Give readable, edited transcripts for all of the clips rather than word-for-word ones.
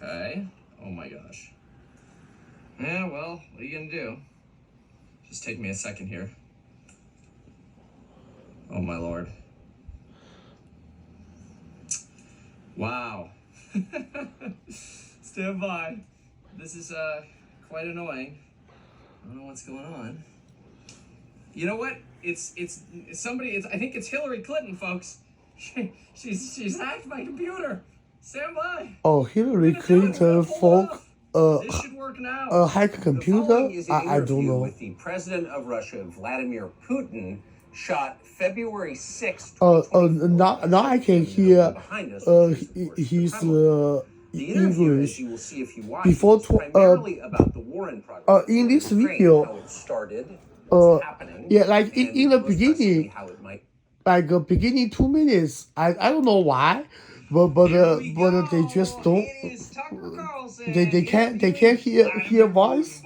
Okay. Oh my gosh. Yeah, well, what are you gonna do? Just take me a second here. Oh my lord. Wow. Stand by. This is quite annoying. I don't know what's going on. You know what? It's somebody. I think it's Hillary Clinton, folks. She's hacked my computer. Stand by. Oh, Hillary Clinton This should work now. hack computer? I don't know. With the president of Russia, Vladimir Putin, shot February 6th. Now I can hear his English. You will see if you watch. Before primarily about the war in progress. in this video, how it started, what's happening, yeah, like in the most pressingly, beginning, how it might. like beginning 2 minutes. I don't know why, but they just don't. They can't hear voice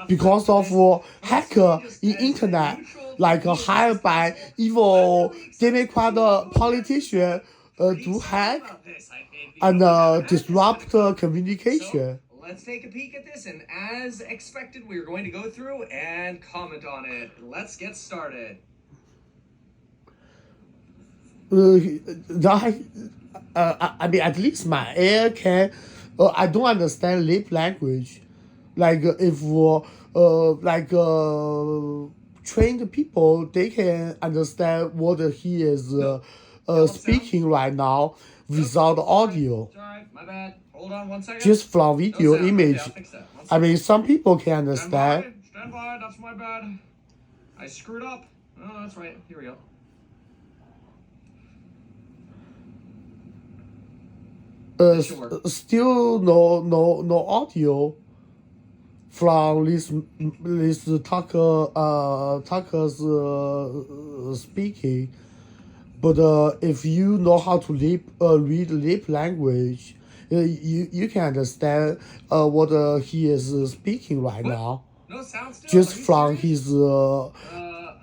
because of hacker in internet, like hired by evil Democrat politician to hack and disrupt communication. Let's take a peek at this, and as expected, we're going to go through and comment on it. Let's get started. I mean, at least my ear can. I don't understand lip language. Like if trained people, they can understand what he is speaking right now without audio. It's all right, my bad. Hold on 1 second. Just from video sound. image. Okay, I'll fix that. 1 I mean, some people can Stand understand. by, that's my bad. I screwed up. Oh, that's right. Here we go. Still no audio from this Tucker's speaking, but if you know how to read lip language, you can understand what he is speaking right now. No sound still? Just Are you from serious? his Man,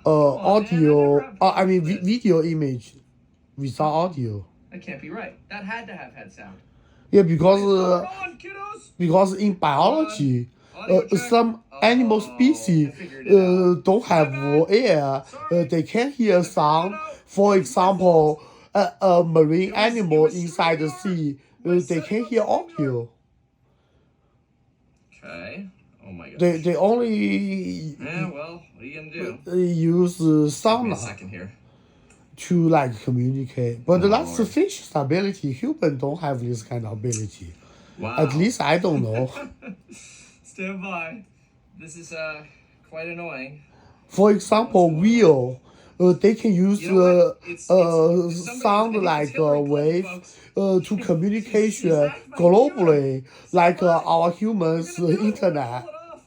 audio. I never have Video image without audio. That can't be right. That had to have had sound. Yeah, What is because going on, kiddos? because in biology, Audio check. some animal species I figured it out. don't have air. They can hear sound. For example, a marine animal inside the sea, they can hear audio. Okay. Oh my gosh. They only Yeah, well, what are you gonna do? use Give me a sound second here. to like communicate. But Oh, that's Lord. fish's ability. Humans don't have this kind of ability. Wow. At least I don't know. Stand by. This is quite annoying. For example, wheel. They can use You know what? It's somebody- sound I think like it's Hillary Clinton, wave folks. to communication hacked my globally, like Somebody- our humans We're gonna do it. internet. Pull it off.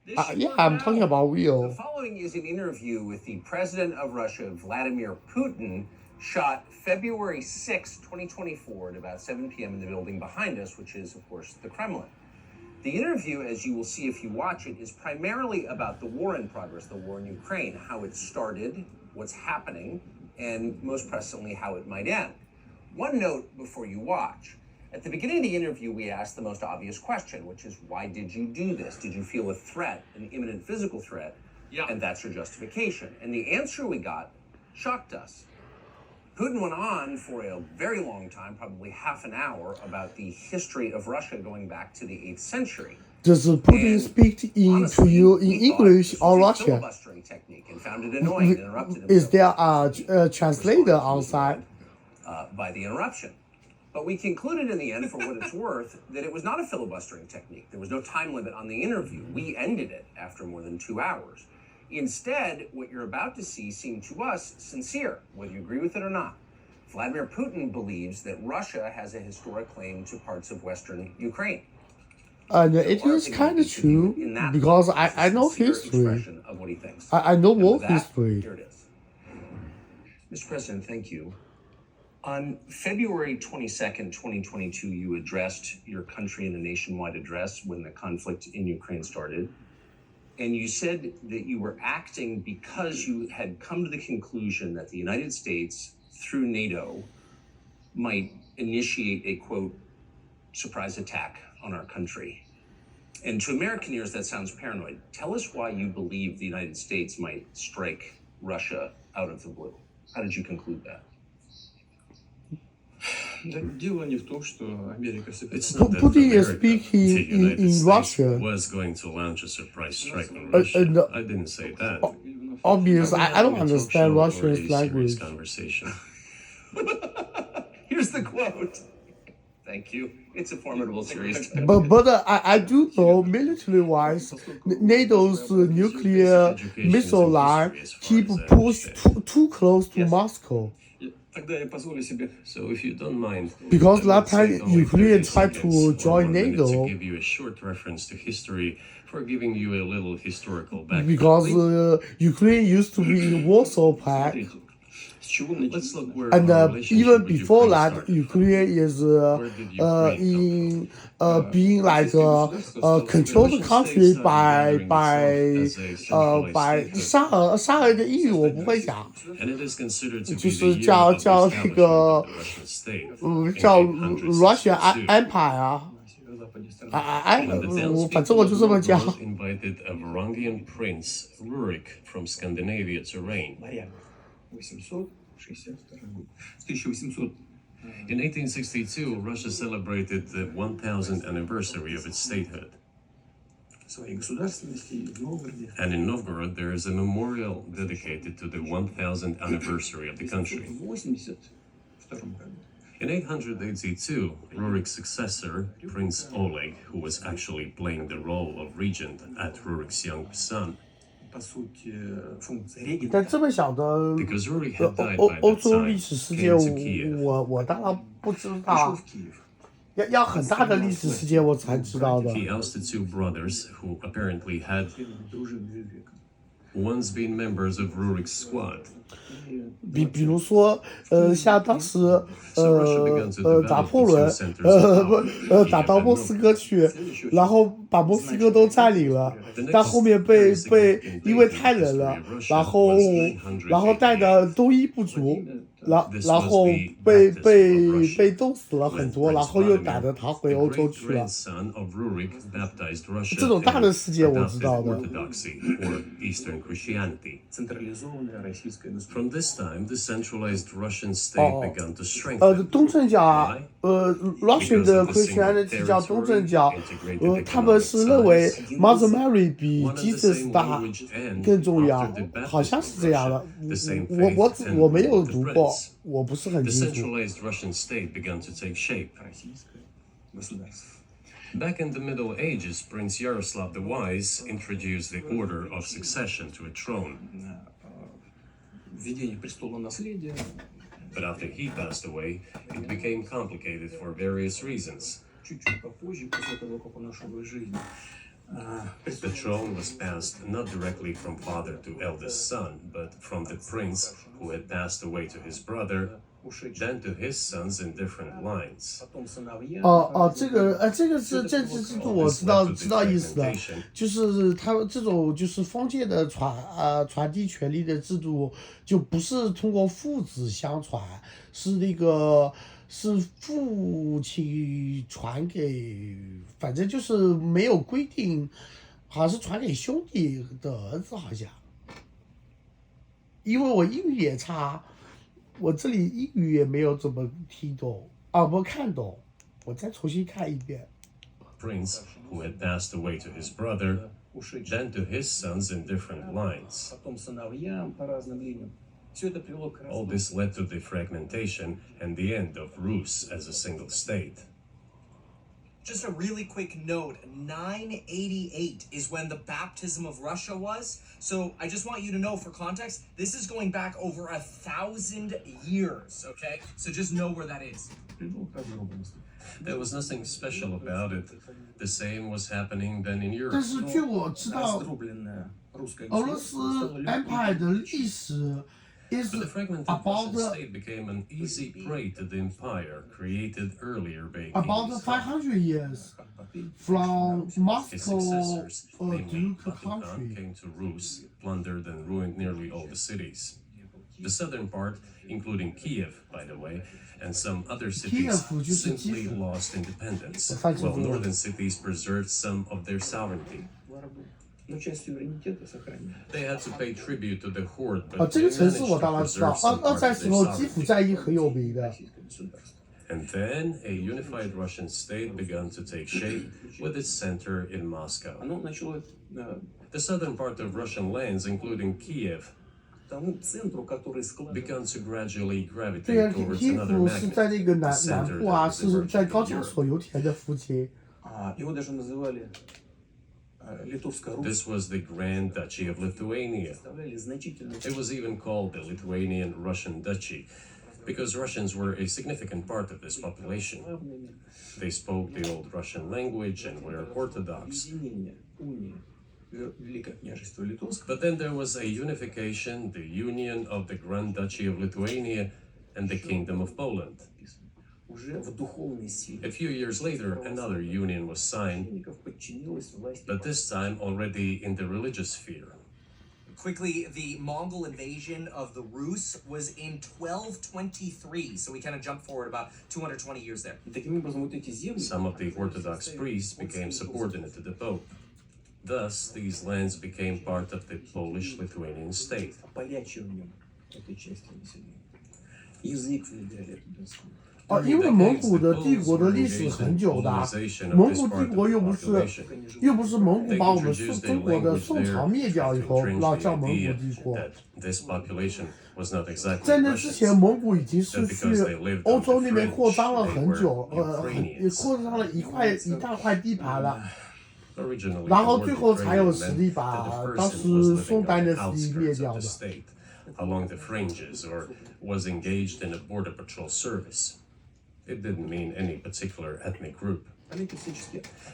This should Yeah, work I'm now. talking about The wheel. following is an interview with the president of Russia, Vladimir Putin, shot February 6, 2024 at about 7 p.m. in the building behind us, which is, of course, the Kremlin. The interview, as you will see if you watch it, is primarily about the war in progress, the war in Ukraine, how it started, what's happening, and most pressingly, how it might end. One note before you watch. At the beginning of the interview, we asked the most obvious question, which is, why did you do this? Did you feel a threat, an imminent physical threat? Yeah. And that's your justification. And the answer we got shocked us. Putin went on for a very long time, probably half an hour, about the history of Russia going back to the 8th century. Does Putin And speak to honestly, you in we thought English this or was a Russian? filibustering technique and found it annoying and interrupted him. Is there a translator on site? By the interruption. But we concluded in the end, for what it's worth, that it was not a filibustering technique. There was no time limit on the interview. We ended it after more than 2 hours. Instead, what you're about to see seemed to us sincere, whether you agree with it or not. Vladimir Putin believes that Russia has a historic claim to parts of Western Ukraine. And it is kind of true because I know history. Of what he thinks. I know And war with that, history. Here it is. Mr. President, thank you. On February 22nd, 2022, you addressed your country in a nationwide address when the conflict in Ukraine started. And you said that you were acting because you had come to the conclusion that the United States, through NATO, might initiate a, quote, surprise attack on our country. And to American ears, that sounds paranoid. Tell us why you believe the United States might strike Russia out of the blue. How did you conclude that? Дело не в том, что Америка It's not that Putin is America, speaking the United in States, Russian. was going to launch a surprise strike on Russia. no. I didn't say that. Obvious, I don't Having a talk understand show or a Russian serious language. conversation. Here's the quote. Thank you. It's a formidable series. But I do know military-wise, NATO's nuclear missile line keep pushed too close to Moscow. Тогда я позволю себе. So if you don't mind, Because I would last time take only Ukraine 30 tried to seconds, join 1 minute NATO. to give you a short reference to history for giving you a little historical background. Because Ukraine used to be in Warsaw Pact, С чего начать? Let's look where and our relationship even with before Ukraine that, started. Ukraine is in being like a controlled country by 沙俄的英语我不会讲， And it is considered to be 就 the 是 year 叫 of the 那 establishment 个 of the Russian state. 叫 in Russian 1862. Empire 啊， Северо-западной страны. When the 反正我就这么 townspeople 讲。 of Novgorod invited a Varangian prince, Rurik, from Scandinavia to reign. Моряк. 862 год. С 1800 In 1862, Russia celebrated the 1000th anniversary of its statehood. своей государственности и в Новгороде. And in Novgorod, there is a memorial dedicated to the 1000th anniversary of the country. В 82 году. In 882, Rurik's successor, Prince Oleg, who was actually playing the role of regent at Rurik's young son, По сути, функция регента. 但这么小的 because Rurik had died 欧 by 欧 that 洲 time, 历史事 came 件， to Kiev. 我当然不知道 Пришел 啊 в，Киев. 要很大的历史事件我才知道的。 He ousted two brothers who apparently had Дружили века. once been members of Rurik's squad. 比如说，像当时，拿破仑，打到莫斯科去，然后把莫斯科都占领了，但后面被因为太冷了，然后带的冬衣不足，然后被冻死了很多，然后又赶着逃回欧洲去了。 这种大的事件我知道的。 Централизованное российское государство. From this time, the centralized Russian state began to strengthen. 东正教，Russian 的 Christianity 叫东正教，他们是认为 Mother Mary 比 Jesus 大更重要，好像是这样的。我没有读过，我不是很 The 清楚。 centralized Russian state began to take shape. Российское государство. Back in the Middle Ages, Prince Yaroslav the Wise introduced the order of succession to a throne. Введение престола наследия. But after he passed away, it became complicated for various reasons. Чуть-чуть попозже, после того, как он ушел из жизни. The throne was passed not directly from father to eldest son, but from the prince who had passed away to his brother, then to his sons in different lines. 这个是政治制度，我知道意思的，就是他们这种就是封建的传递权力的制度，就不是通过父子相传，是父亲传给，反正就是没有规定，好像是传给兄弟的儿子，好像。因为我英语也差，我这里英语也没有怎么听懂啊，不看懂，我再重新看一遍。 Prince who had passed away to his brother, then to his sons in different lines. Потом сыновьям по разным линиям. Все это привело к All this led to the fragmentation and the end of Rus as a single state. Just a really quick note, 988 is when the baptism of Russia was. So I just want you to know for context, this is going back over 1,000 years, okay? So just know where that is. привело к раздробленности. There was nothing special about it. The same was happening then in 但 Europe. 是据我知道， Раздробленное русское 俄罗斯 государство стало Empire 的历史 is But the fragmented about Russian state became an easy prey to the empire created earlier by about Genghis 500 years Khan. from His Moscow successors, to namely the Tuker, country. came to Rus, plundered and ruined nearly all the cities. The southern part, including Kiev, by the way, and some other Kiev cities, 就是基 simply 辅。 lost independence, 我发现 while 这个 northern cities preserved some of their sovereignty. They had to pay tribute to the horde, 啊， but 这 they 个城市 managed 我 to 当然知道。 preserve some 二 part 战 of 时 their 候基辅 sovereignty. 战役很有名的。 And then a unified Russian state began to take shape with its center in Moscow. The southern part of Russian lands, including Kiev, began to gradually 对呀 gravitate towards 基 another 辅是 magnet, 在那个 the 南 center 部啊， that was 是在 emerging 高 in 加 Europe. 索油田的附近。 This was the Grand Duchy of Lithuania. It was even called the Lithuanian-Russian Duchy, because Russians were a significant part of this population. They spoke the old Russian language and were Orthodox. But then there was a unification, the union of the Grand Duchy of Lithuania and the Kingdom of Poland. A few years later, another union was signed, but this time already in the religious sphere. Quickly, the Mongol invasion of the Rus was in 1223, so we kind of jumped forward about 220 years there. Some of the Orthodox priests became subordinate to the Pope. Thus, these lands became part of the Polish-Lithuanian state. 啊，因为蒙古的帝国的历史很久的，蒙古帝国又不是蒙古把我们中国的宋朝灭掉以后，老叫蒙古帝国。在那之前，蒙古已经是去欧洲那边扩张了很久，也扩张了一大块地盘了。然后最后才有实力把当时宋代的实力灭掉的。 Along the fringes, or was engaged in a border patrol service. It didn't mean any particular ethnic group.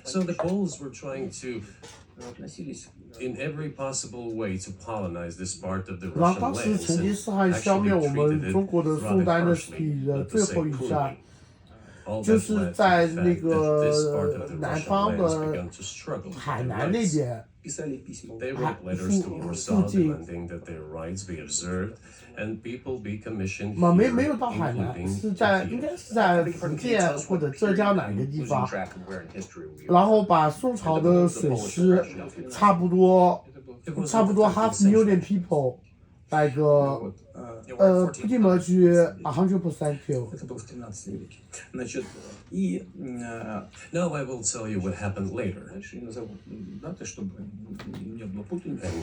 So the Poles were trying to, in every possible way, to colonize this part of the 然后 Russian 当时 lands 成吉 and 思汗消灭 actually 我们 treated 中国的 it 宋 rather 代的 harshly, 的 but to 最 say 后一战， All 就 that 是 led to 在 the 那 fact that this part of 个 the 南 Russian 方 lands 的 began to struggle with 海 their 南那 rights. 边。 They wrote letters to Warsaw demanding that their rights be observed and people be commissioned 没 here, 有到海南， including 是在 Kiev. 应该是在福建或者浙江哪个地方，然后把宋朝的水师差不多 500,000 people， like pretty much 100% killed。 Now I will tell you what happened later and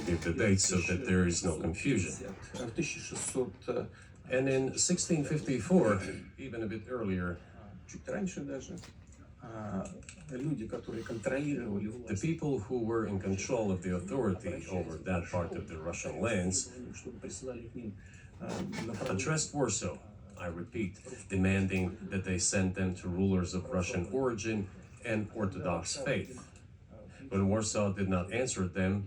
give the dates so that there is no confusion. And in 1654, even a bit earlier, the people who were in control of the authority over that part of the Russian lands addressed Warsaw, I repeat, demanding that they send them to rulers of Russian origin and Orthodox faith. When Warsaw did not answer them,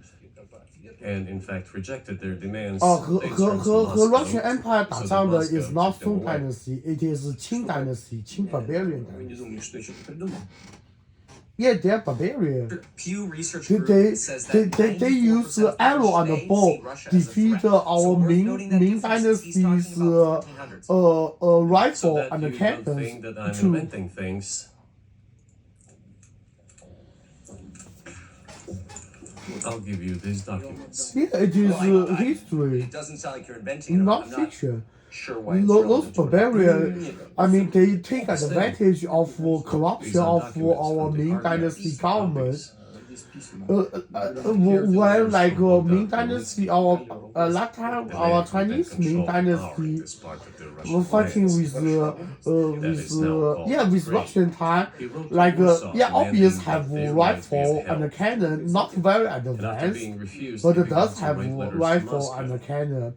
and in fact rejected their demands, 和 they turned to Russian Moscow, Empire 打 so that 仗的 Moscow is not took them Song away. Dynasty, it is Qing Dynasty, Qing Barbarian Dynasty. Yeah, they are barbarian. Pew Research They Group says that they use 94% of arrow Polish and today bow see Russia as a defeat threat. So our worth Ming noting that difference, he's Dynasty's talking about the 1400s. rifle So that and you don't cannons think that I'm too. inventing things. I'll give you these documents. Yeah, it is history, It doesn't sound like you're inventing it. not I'm not fiction. sure why it's Those relevant to it. barbarians, I mean, they take advantage of corruption of our Ming Dynasty government. When like Ming Dynasty, last time our Chinese Ming Dynasty were fighting with Russian time, like obvious have rifle and cannon, not very advanced, but it does have rifle and cannon.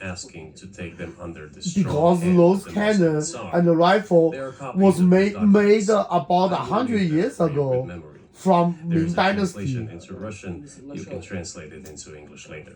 Asking to take them under the Because those cannon and the rifle was made about 100 years ago from Ming There's a translation Dynasty. into Russian. You can translate it into English later.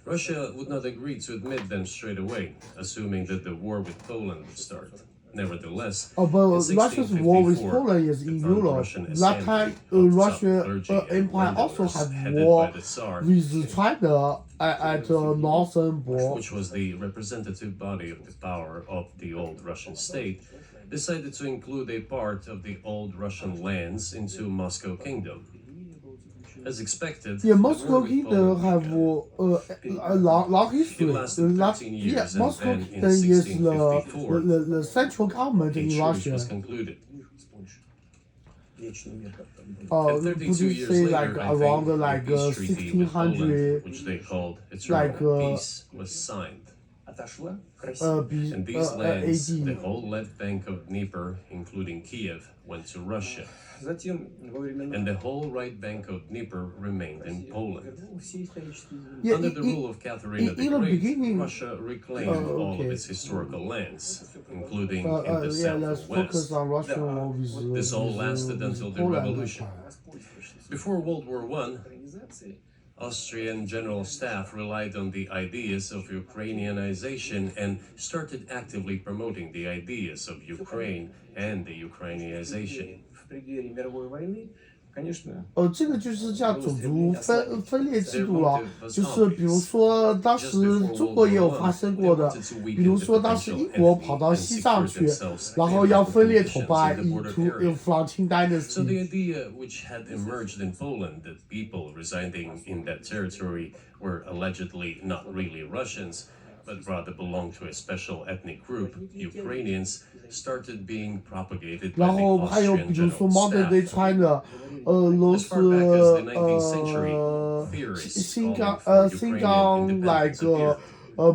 Russia would not agree to admit them straight away, assuming that the war with Poland would start. Nevertheless, but in Russia's war with 1654, Poland is in the Europe. Russian That time, assembly of Russian sub-clergy and Empire also landowners, had headed war by the Tsar, with China at northern border. which was the representative body of the power of the old Russian state, decided to include a part of the old Russian lands into Moscow Kingdom. As expected, Yeah, the Moscow war with Kingdom Poland have began. a long history. It lasted 13 years, Yeah, and Moscow then in Kingdom is 1654, the central government a in truce Russia. was concluded. And And 32 would you years say later, like I around think, like the peace treaty with Poland, 1600 which they called eternal like, peace, was signed. And these lands, AD. the whole left bank of Dnieper, including Kiev, went to Russia. And the whole right bank of Dnieper remained in Poland. Yeah, Under the rule of Catherine the in the Great, beginning- Russia reclaimed all of okay. its historical lands, including in the Yeah, south let's and focus west. on Russia with This all with, lasted with until the Poland revolution. Empire. Before World War I, Austrian General Staff relied on the ideas of Ukrainianization and started actively promoting the ideas of Ukraine and the Ukrainianization. 这个就是叫种族分裂制度了，就是比如说当时中国也有发生过的，比如说当时英国跑到西藏去，然后要分裂崇拜，以图Flanking So Dynasty。 the idea which had emerged in Poland that people residing in that territory were allegedly not really Russians, but rather belonged to a special ethnic group, Ukrainians, started being propagated by 然 the 后还有 Austrian 比如说 General Modern Day Staff. China，都 As 是 far back as the 19th century, theorists 新 calling 疆 for 新 Ukrainian 疆 independence like appeared.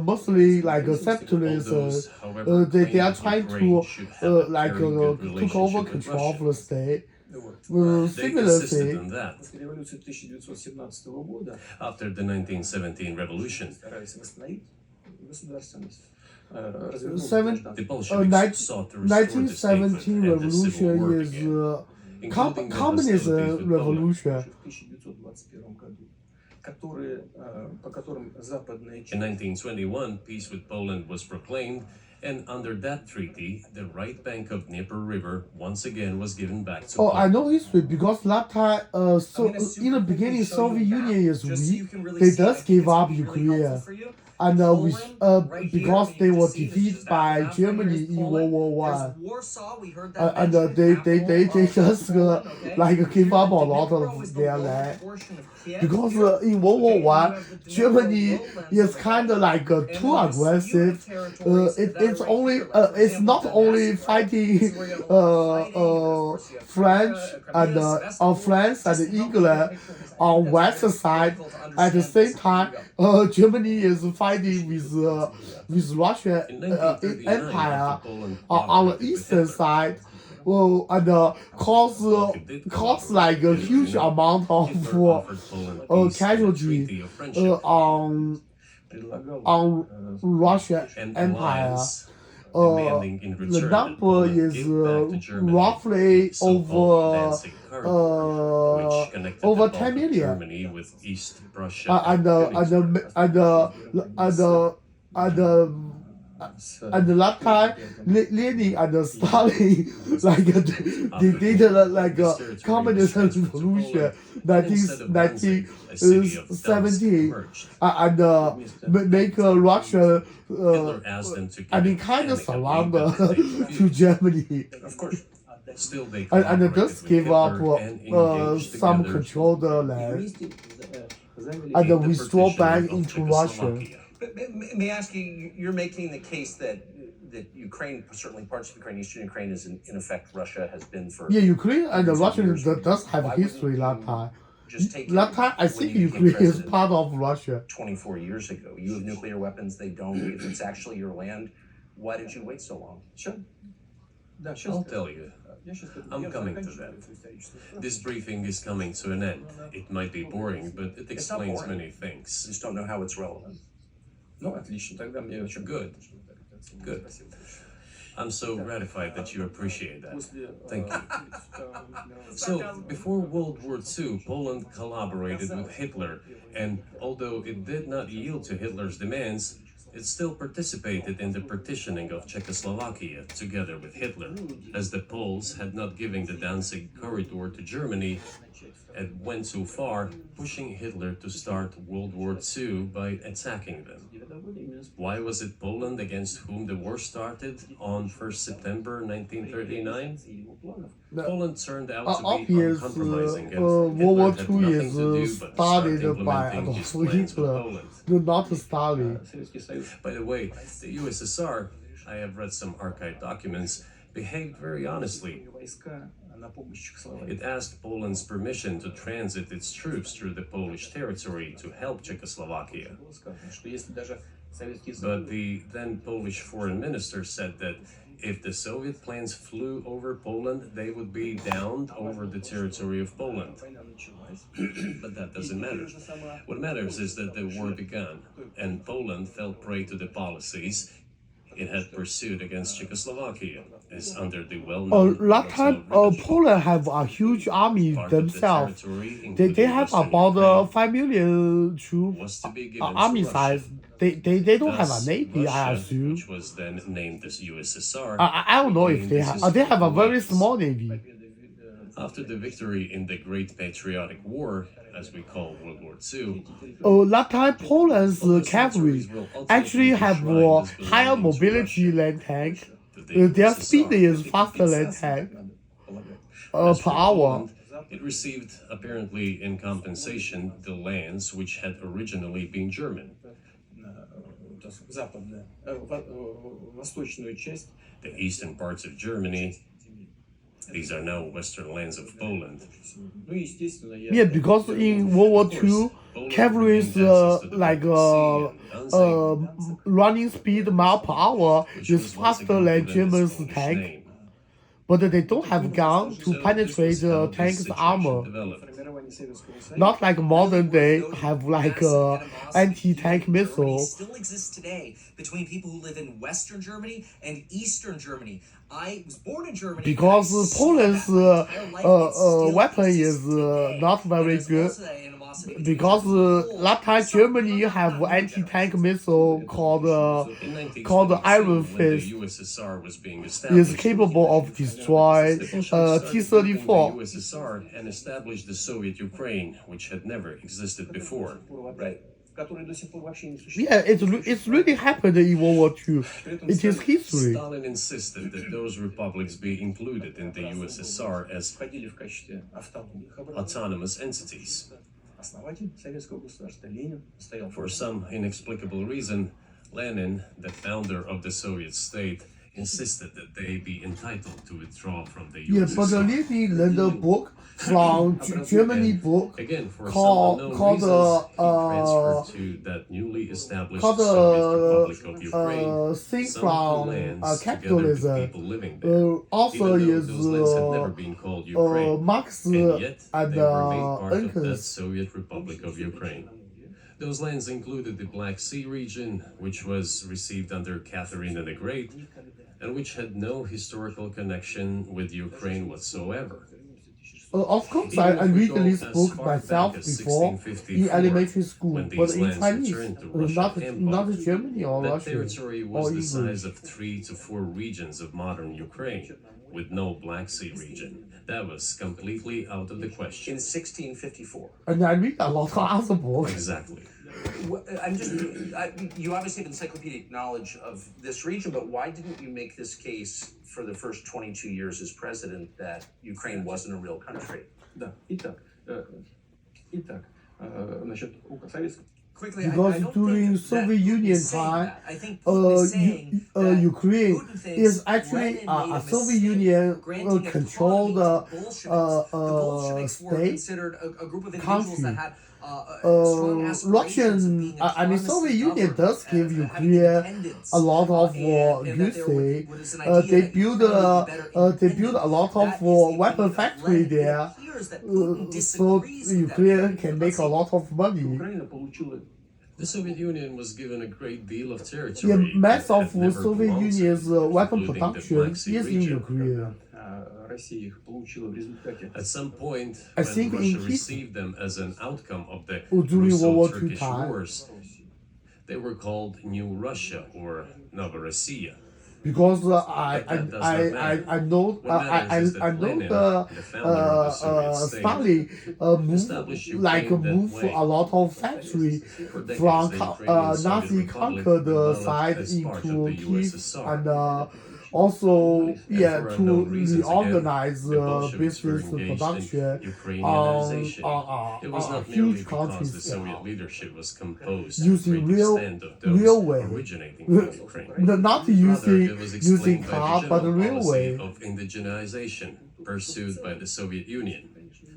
mostly like All separatism. those, however, They are claimed trying Ukraine to should have a like very good took over relationship with control of Russia. the state. They Similar insisted thing. on that. After the 1917 revolution, the Bolsheviks sought to restore the state 1917 and the civil war revolution is began, including the hostilities communism with Poland. revolution. In 1921, peace with Poland was proclaimed, and under that treaty, the right bank of Dnieper River once again was given back to Oh, I Poland. know history because that time, so I'm gonna super in the quickly beginning, show you a Soviet map, Union is just so you weak. can really They see. I just think gave it's up gonna be really helpful Ukraine, for you. and Poland, right here, because you they can were see this defeated is by map. Germany Here's in Poland. World War There's One. Warsaw, we heard that And mentioned, they capital of just Poland, okay? like give up a Here, the lot Dnipro is of the their lower land. portion of Kiev Because here. in World War Okay, One, you have the Dnipro Germany lowlands is of the kind of like and too then aggressive. disputed territories that are It's right only here, like, for it's example, not only Donetsk, right? fighting This is where you have a lot of fighting, and of course you have French Crimea, and Sevastopol. France Just and to help you England get a picture of this, I on think west that's very side. critical to At the understand same this. Here you time, go. Germany is fighting with Russian In 1939, Empire after Poland on the cooperated with eastern Hitler, side. Well, and cause like a huge amount of Hitler offered Poland peace and a casualty treaty of friendship on Russian and Empire. alliance, demanding in The return that number Poland is give back to Germany roughly the so-called over Danzig Corridor, which connected over the 10 bulk of million. Germany with East Prussia And that time, Lenin and Stalin like they did like a communist revolution 1917 and make Russia Hitler asked them to I give mean it kind of amicably, surround but they to refused. Germany. Of course, still they And cooperated just with give up Hitler and engaged some together controlled land in and the withdraw partition back of into Russia. Czechoslovakia. But may I ask you, you're making the case that Ukraine, certainly parts of Ukraine, Eastern Ukraine, is in effect Russia has been for Yeah, Ukraine and Russia years. does have Why would history you that time. just take That time, I when think you became Ukraine is president part of Russia. 24 years ago. You have nuclear weapons, they don't. If it's actually your land, why did you wait so long? I'll tell you. I'm coming to that. This briefing is coming to an end. It might be boring, but it It's not explains boring. many I things. just don't know how it's relevant. Good. Good. I'm so gratified that you appreciate that. Thank you. So, before World War II, Poland collaborated with Hitler, and although it did not yield to Hitler's demands, it still participated in the partitioning of Czechoslovakia together with Hitler, as the Poles had not given the Danzig corridor to Germany and went so far, pushing Hitler to start World War II by attacking them. Why was it Poland against whom the war started on 1st September 1939? Poland turned out to be uncompromising and World War Hitler had II nothing to do is but start started by implementing his Adolf plans with Hitler, Poland. not Stalin. By the way, the USSR, I have read some archived documents, behaved very honestly. It asked Poland's permission to transit its troops through the Polish territory to help Czechoslovakia. But the then Polish foreign minister said that if the Soviet planes flew over Poland, they would be downed over the territory of Poland. But that doesn't matter. What matters is that the war began, and Poland fell prey to the policies it had pursued against Czechoslovakia, as under the well-known That time, Poland have a huge army themselves. They have about 5 million troops, army size. They don't have a navy, I assume. Which was then named as USSR. I don't know if they have a very small navy. After the victory in the Great Patriotic War, as we call World War II, That time Poland's cavalry actually have higher mobility than tank. Their speed is faster than tank per hour. It received, apparently in compensation, the lands which had originally been German. The eastern parts of Germany, these are now western lands of Poland. Yeah, because in World War II, cavalry is running speed mile per hour is faster than German's tank. But they don't have gun to penetrate the tank's armor. Not like modern day have like anti-tank missile. Still exists today between people who live in Western Germany and Eastern Germany. I was born in Germany Because Poland's weapon is not very good. Because that time Germany have anti-tank missile called Iron Fist. The USSR was being Is established. capable of destroy T-34. The USSR and established the Soviet Ukraine, which had never existed before. Right. Yeah, it's really happened in World War II. It is history. Stalin insisted that those republics be included in the USSR as autonomous entities. For some inexplicable reason, Lenin, the founder of the Soviet state, insisted that they be entitled to withdraw from the Yeah, USSR. but the Lenin learned a book from Germany book Again, for called some unknown reasons, he transferred to that newly established Soviet Republic of Ukraine thing some from of the lands together with capitalism. people living there. Also Even though is those lands had never been called Ukraine, Marx and yet and they were made part of that Engels. Soviet Republic of Ukraine. Those lands included the Black Sea region, which was received under Catherine the Great, and which had no historical connection with Ukraine whatsoever. Of course, I read this book myself before in elementary school, but in Chinese, not Germany or That Russia territory or was the English. size of 3 to 4 regions of modern Ukraine, with no Black Sea region. That was completely out of the question. In 1654. And I read a lot of other books. Exactly. You obviously have encyclopedic knowledge of this region, but why didn't you make this case for the first 22 years as president that Ukraine wasn't a real country? Quickly, Because I don't during think Soviet that Union Putin is saying time, that. I think Putin is saying that Ukraine Putin thinks is actually Lenin made a Soviet mistake Union granting controlled autonomy to Bolsheviks. The Bolsheviks were state considered a group of individuals that had strong aspirations of Russian, being autonomous Soviet and Union governed does give and having Ukraine independence. a lot of And good that there thing. was an idea They that build Ukraine would be better they build a lot independent. of That is the weapon opinion of factory Lenin. It there, appears that Putin so disagrees with that Ukraine opinion. can Let's make a see. lot of money. The Soviet Union was given a great deal of territory. Yeah, most that of had never Soviet belonged to Union's it, weapon including the production Black Sea is in region. Ukraine. At some point, I when think in Russia his- received them as an outcome of the During World War II Russo-Turkish time. Wars, They were called New Russia or Novorossiya. Because But that does not matter. I know What matters is that I know Lenin, the founder of the Soviet state, Stalin established moved Ukraine that way. a lot of factory For decades, from the Ukrainian Soviet Nazi Republic conquered developed side as part into of the Kiev USSR. and also for to unknown reasons again, reorganize the Bolsheviks were business engaged production in on Ukrainianization. It was a not merely huge because country the Soviet scale. leadership was composed Using to a great real extent of those railway. originating from Ukraine. Not Rather, it was using explained by car, the but general railway. policy of indigenization pursued by the Soviet Union.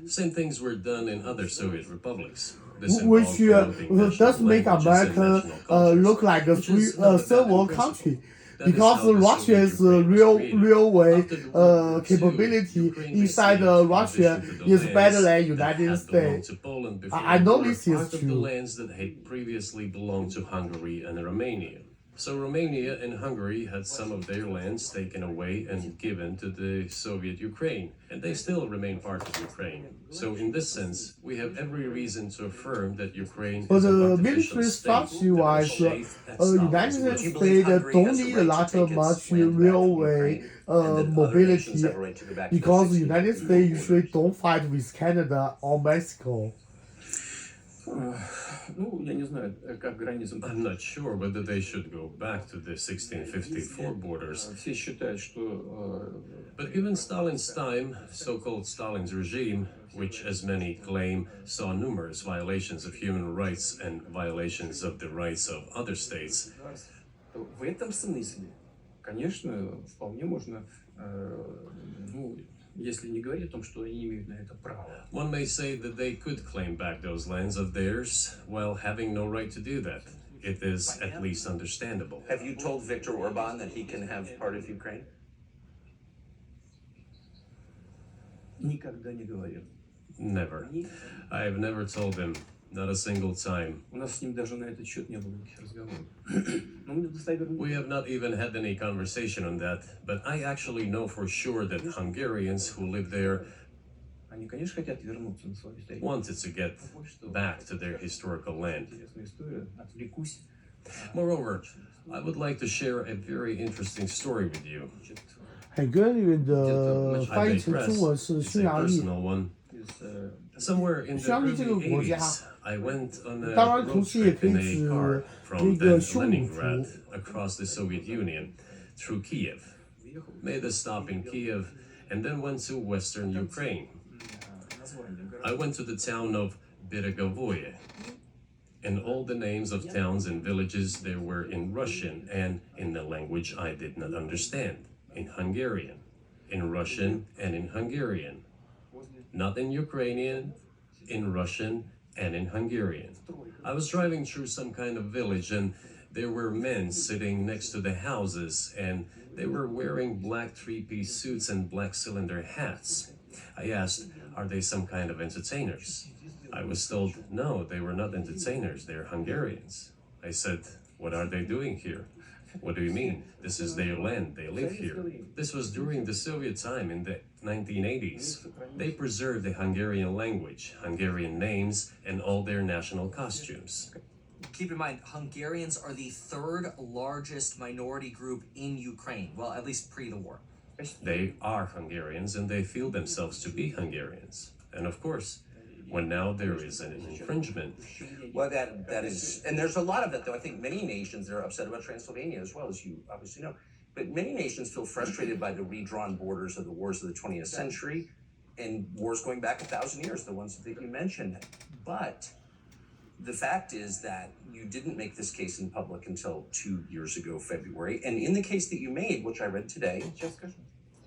Same things were done in other Soviet republics. This Which involved promoting does national make languages and America national cultures, look like a which is not a bad third world principle. country. That is Because how the Russia's Soviet Ukraine was created. railway After the World War II, capability Ukraine inside received, in Russia addition to the is better lands than that United had belonged States. to Poland before I the know war, this is part of the true. lands that had previously belonged to Hungary and Romania. So Romania and Hungary had some of their lands taken away and given to the Soviet Ukraine, and they still remain part of Ukraine. So in this sense, we have every reason to affirm that Ukraine But is an artificial military state that was structure-wise, shaped at Stalin's United will. Do you believe States Hungary don't has a need right a to lot take of its much land back from railway Ukraine, and that other mobility nations have a right to go back to the because the 16 United borders? States usually don't fight with Canada or Mexico. Ну, я не знаю, как границы. I'm not sure whether they should go back to the 1654 borders. Все считают, что But given Stalin's time, so-called Stalin's regime, which as many claim saw numerous violations of human rights and violations of the rights of other states, в этом смысле, конечно, вполне можно, ну, если не говорить о том, что они имеют на это право. one may say that they could claim back those lands of theirs while having no right to do that. It is at least understandable. Have you told Viktor Orban that he can have part of Ukraine? Никогда не говорил. Never. I have never told him, not a single time. У нас с ним даже на этот счет не было никаких разговоров. Но мы достоверно... We have not even had any conversation on that, but I actually know for sure that Hungarians who live there Они, конечно, хотят вернуться на свою историю. wanted to get back to their historical land. Интересную историю. Отвлекусь. Moreover, I would like to share a very interesting story with you. 很根据的 I 翻译成 digress. 中文是 It's 匈 a 牙利。 personal one. Somewhere in the 匈牙利这个 early 国家， 80s, I went on a 当然 road 同时也 trip 可以 in 指 a car 那 from 个 then 匈奴族。 Leningrad across the Soviet Union through Kiev. Made a stop in Kiev and then went to western Ukraine. I went to the town of Beregovoye, and all the names of towns and villages there were in Russian and in the language I did not understand, in Hungarian, in Russian and in Hungarian. Not in Ukrainian, in Russian and in Hungarian. I was driving through some kind of village and there were men sitting next to the houses and they were wearing black three-piece suits and black cylinder hats. I asked, are they some kind of entertainers? I was told, no, they were not entertainers, they're Hungarians. I said, what are they doing here? What do you mean? This is their land, they live here. This was during the Soviet time in the 1980s. They preserved the Hungarian language, Hungarian names, and all their national costumes. Keep in mind, Hungarians are the third largest minority group in Ukraine. Well, at least pre the war. They are Hungarians and they feel themselves to be Hungarians. And of course, when now there is an infringement. Well, that is, and there's a lot of that, though. I think many nations are upset about Transylvania as well, as you obviously know. But many nations feel frustrated by the redrawn borders of the wars of the 20th century and wars going back 1,000 years, the ones that you mentioned. But the fact is that you didn't make this case in public until 2 years ago, February. And in the case that you made, which I read today,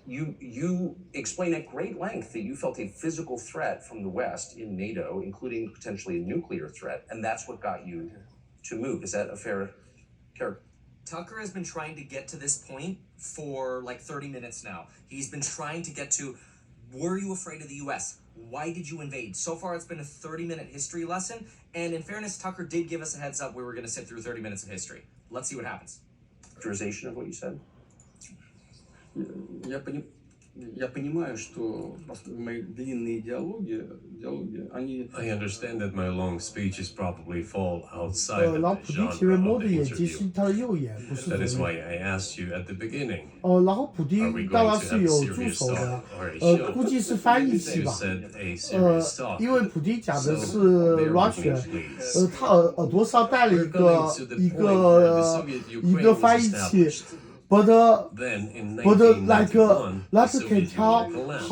you explain at great length that you felt a physical threat from the West in NATO, including potentially a nuclear threat, and that's what got you to move. Is that a fair character? Tucker has been trying to get to this point for like 30 minutes now. He's been trying to get to, were you afraid of the US? Why did you invade? So far, it's been a 30-minute history lesson. And in fairness, Tucker did give us a heads up we were going to sit through 30 minutes of history. Let's see what happens. Characterization of what you said? Я понимаю, что мои длинные диалоги, они... I understand that my long speeches probably fall outside 然后 of 普 the 京其实 genre 摸 of 着 the 眼睛 interview. 是他的右眼，不是 That is 左 why 眼。 I asked you at the beginning. 然后普 Are we 京当 going 然 to 是 have 有 a 助 serious 手的 talk，or a show? 估计是翻译器 You 吧。said a serious talk. 因为普京讲的 So 是 bear with me, Russian， please. 他耳朵上戴了 We're 一 coming 个 to the 一 point where the 个 Soviet 一 Ukraine 个 was 翻译器 established. ，but Then in like like 1991, the can Soviet tell Union collapsed.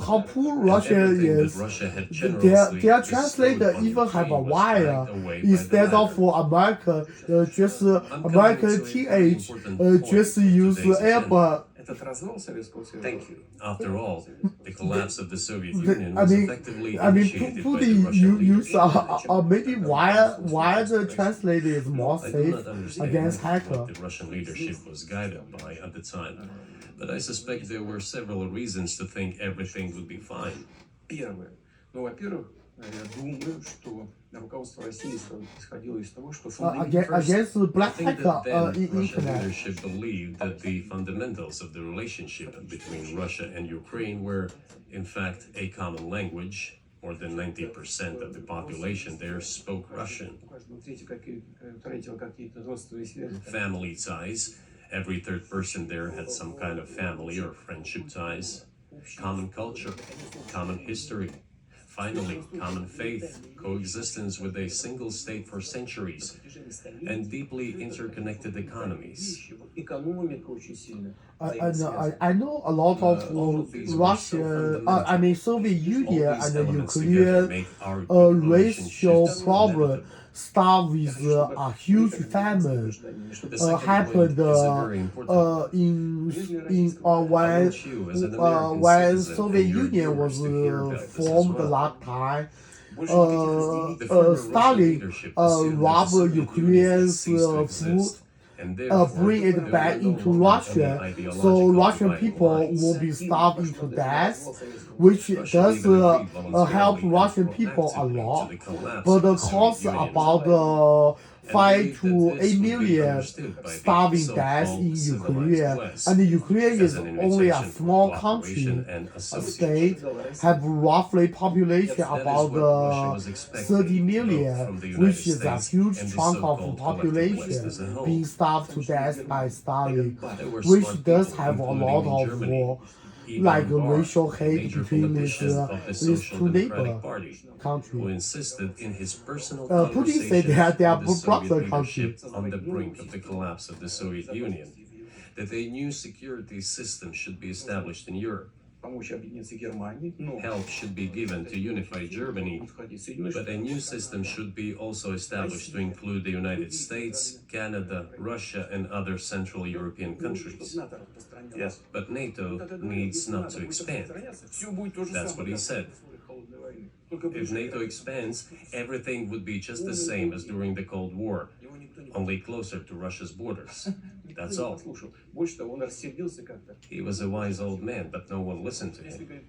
how poor And Russia everything that is. Russia had Their generously bestowed translator on even have a Ukraine was wire dragged away by the instead of latter. American 就是 I'm coming American to a very teenage important point 就是 of use today's agenda. earbud. Этот развал Советского Союза... Thank you. After all, the collapse of the Soviet Union I was mean, effectively I mean, initiated by the Putin Russian use leadership. maybe why the translator is more I do safe not understand against hacker. what the Russian leadership was guided by at the time, but I suspect there were several reasons to think everything would be fine. Первое. Ну, во-первых, я думаю, что руководство России исходило из того, что Against I black think hacker that then in Russian internet. leadership believed that the fundamentals of the relationship between Russia and Ukraine were, in fact, a common language. More than 90% of the population there spoke Russian. Family ties. Every third person there had some kind of family or friendship ties. Common culture, common history. Finally, common faith, coexistence with a single state for centuries, and deeply interconnected economies. I know a lot of All of these were so Russia, Soviet Union All these and elements together Ukraine make our racial relationships problem inevitable. start with a huge famine The second happened point is a very important one. when I want you as an American citizen Soviet and your Union was viewers to hear about this as formed well. last time. The former Russian Stalin leadership assumed that the robbed Soviet Union had Ukraine's ceased to food, exist, and therefore bring there it back were no into longer Russia, any so ideological Russian dividing people lines. will be starving to death, which Russia does even agreed voluntarily help and Russian people a proactively lot. to the collapse But of the the Soviet cost Union. about 5 to 8 that this would be million understood by the starving deaths so-called in civilized Ukraine, West and Ukraine as is an only a invitation for small cooperation country. and A association. state have roughly population That is about what Russia was expecting, 30 both million, from the United which is a States huge and the chunk of so-called collective West population as a whole. being starved to death by Stalin, There were which smart does people, have a including lot in of Germany, Egon like Bahr, racial a hate major between politician of the these Social two Democratic neighbor Party, who countries. insisted in his personal Putin said conversations they are with the Soviet brother leadership on the brink of the collapse of the Soviet Union, that a new security system should be established in Europe. Help should be given to unify Germany, but a new system should be also established to include the United States, Canada, Russia, and other Central European countries. Yes. But NATO needs not to expand. That's what he said. If NATO expands, everything would be just the same as during the Cold War, only closer to Russia's borders. That's all. He was a wise old man, but no one listened to him.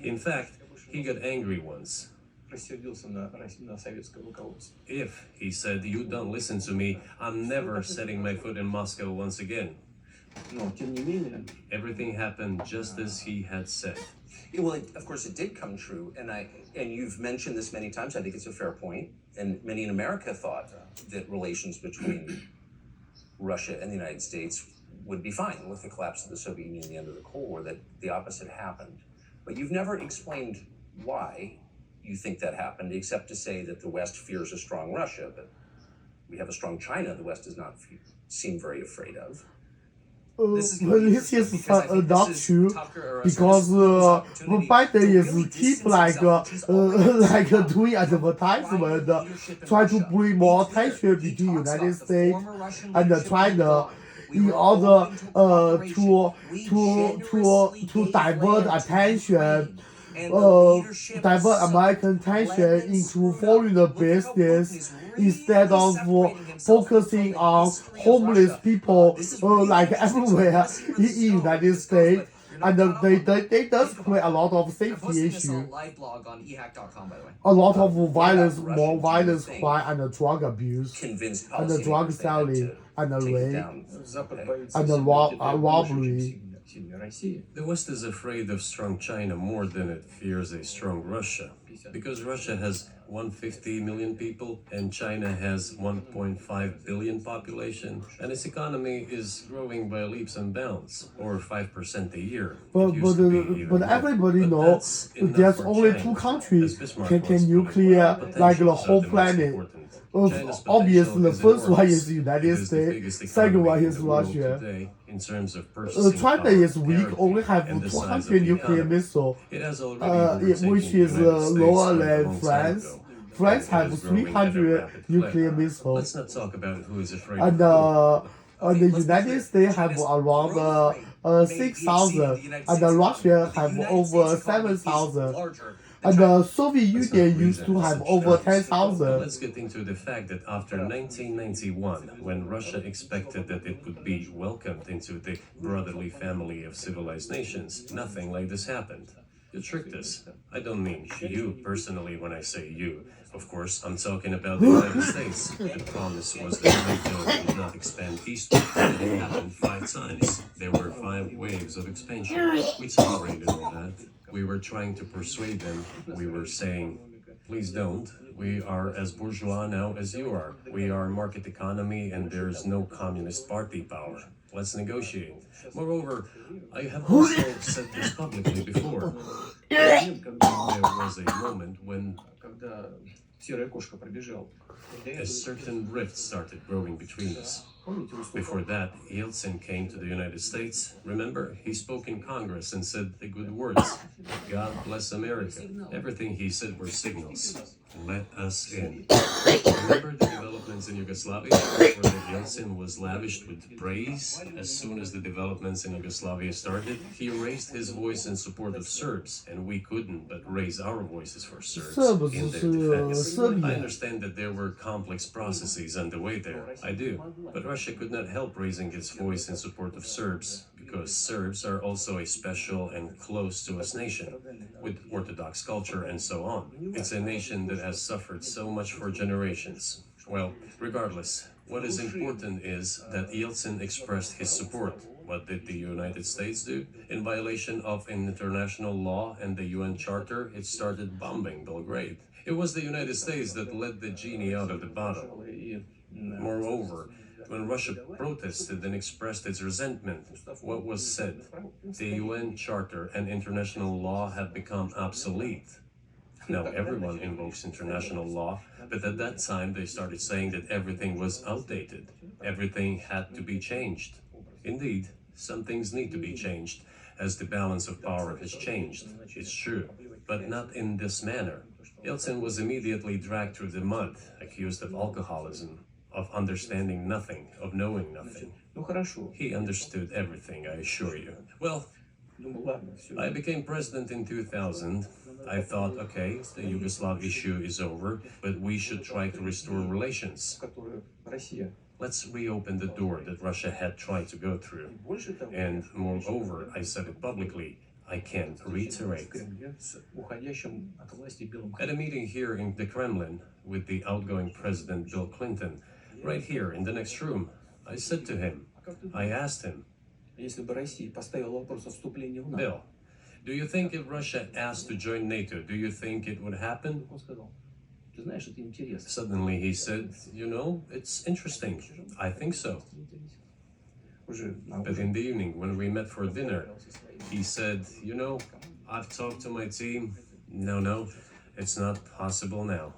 In fact, he got angry once. If, he said, you don't listen to me, I'm never setting my foot in Moscow once again. Everything happened just as he had said. Well, of course, it did come true, and you've mentioned this many times. I think it's a fair point, and many in America thought that relations between Russia and the United States would be fine with the collapse of the Soviet Union at the end of the Cold War. That the opposite happened, but you've never explained why you think that happened, except to say that the West fears a strong Russia, but we have a strong China. The West does not seem very afraid of. This is not true because Biden is keep like doing advertisement, try to bring more tension between United States and China in order to divert attention. Divert American attention into foreign business instead of focusing on homeless people like everywhere in the United States. And they does create a lot of safety issues. A lot of violence, more violence, crime, and drug abuse, and drug selling, and rape, and robbery. сильной России. The West is afraid of strong China more than it fears a strong Russia. Because Russia has 150 million people and China has 1.5 billion population, and its economy is growing by leaps and bounds, or 5% a year. But, It used to be even more. everybody But knows that's enough there's for only China, two countries as Bismarck can once put it. nuclear like the Potentials whole are the most planet. important. China's Obviously, the potential first one enormous. is the United It is the States, biggest second one economy in is the world Russia. today in terms of purchasing China power, is weak, parity, only have and the size of 200 the nuclear economy. missiles, It has already overtaken which the is United States lower quite a than long time France. ago, France and it have is growing at a 300 rapid clip. nuclear missiles, Let's not talk about who is afraid and of who. the United States have around 6,000, and Russia have over 7,000. And the Soviet Union used to have over 10,000. Let's get into the fact that after 1991, when Russia expected that it would be welcomed into the brotherly family of civilized nations, nothing like this happened. You tricked us. I don't mean you personally when I say you. Of course, I'm talking about the United States. The promise was that NATO would not expand eastward. It happened 5 times. There were 5 waves of expansion. We tolerated all that. We were trying to persuade them. We were saying, please don't. We are as bourgeois now as you are. We are market economy and there's no communist party power. Let's negotiate. Moreover, I have also said this publicly before. There was a moment when Когда серая кошка пробежала. a certain rift started growing between us. Before that, Yeltsin came to the United States. Remember, he spoke in Congress and said the good words. God bless America. Everything he said were signals. Let us in. Remember the developments in Yugoslavia, where Yeltsin was lavished with praise? As soon as the developments in Yugoslavia started, he raised his voice in support of Serbs, and we couldn't but raise our voices for Serbs in their defense. I understand that there were complex processes underway there. I do. But Russia could not help raising its voice in support of Serbs, because Serbs are also a special and close to us nation, with Orthodox culture and so on. It's a nation that has suffered so much for generations. Well, regardless, what is important is that Yeltsin expressed his support. What did the United States do? In violation of international law and the UN Charter, it started bombing Belgrade. It was the United States that let the genie out of the bottle. Moreover, when Russia protested and expressed its resentment, what was said? The UN Charter and international law have become obsolete. Now everyone invokes international law, but at that time they started saying that everything was outdated. Everything had to be changed. Indeed, some things need to be changed, as the balance of power has changed. It's true, but not in this manner. Yeltsin was immediately dragged through the mud, accused of alcoholism, of understanding nothing, of knowing nothing. He understood everything, I assure you. Well, I became president in 2000. I thought, okay, the Yugoslav issue is over, but we should try to restore relations. Let's reopen the door that Russia had tried to go through. And moreover, I said it publicly, I can reiterate. At a meeting here in the Kremlin with the outgoing President Bill Clinton, right here in the next room, I said to him, I asked him, Bill, do you think if Russia asked to join NATO, do you think it would happen? Suddenly he said, you know, it's interesting. I think so. But in the evening, when we met for dinner, he said, you know, I've talked to my team. No, it's not possible now.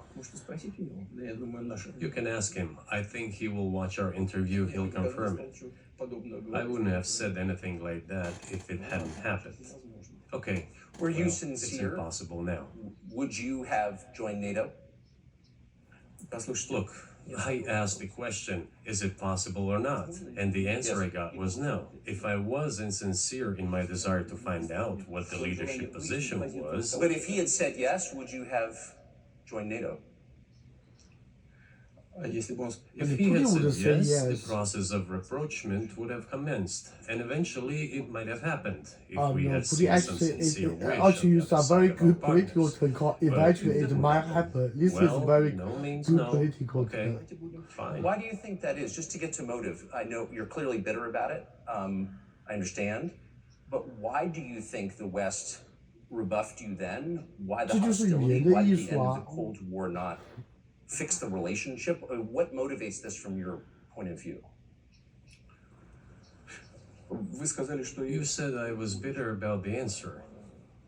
You can ask him. I think he will watch our interview. He'll confirm it. I wouldn't have said anything like that if it hadn't happened. Okay. Were you sincere? It's impossible now. Would you have joined NATO? Look, I asked the question, is it possible or not? And the answer I got was no. If I was insincere in my desire to find out what the leadership position was... But if he had said yes, would you have joined NATO? If he had said yes, the process of rapprochement would have commenced, and eventually it might have happened if we had seen some sincere wish. Actually, use a very good political term called eventually it might happen. This is very good political term. Fine. Why do you think that is? Just to get to motive. I know you're clearly bitter about it. I understand. But why do you think the West rebuffed you then? Why the 这就是语言 hostility? 的 Why 艺 did the 术 end 啊 of the Cold War not fix the relationship? What motivates this from your point of view? Вы сказали, что You said I was bitter about the answer.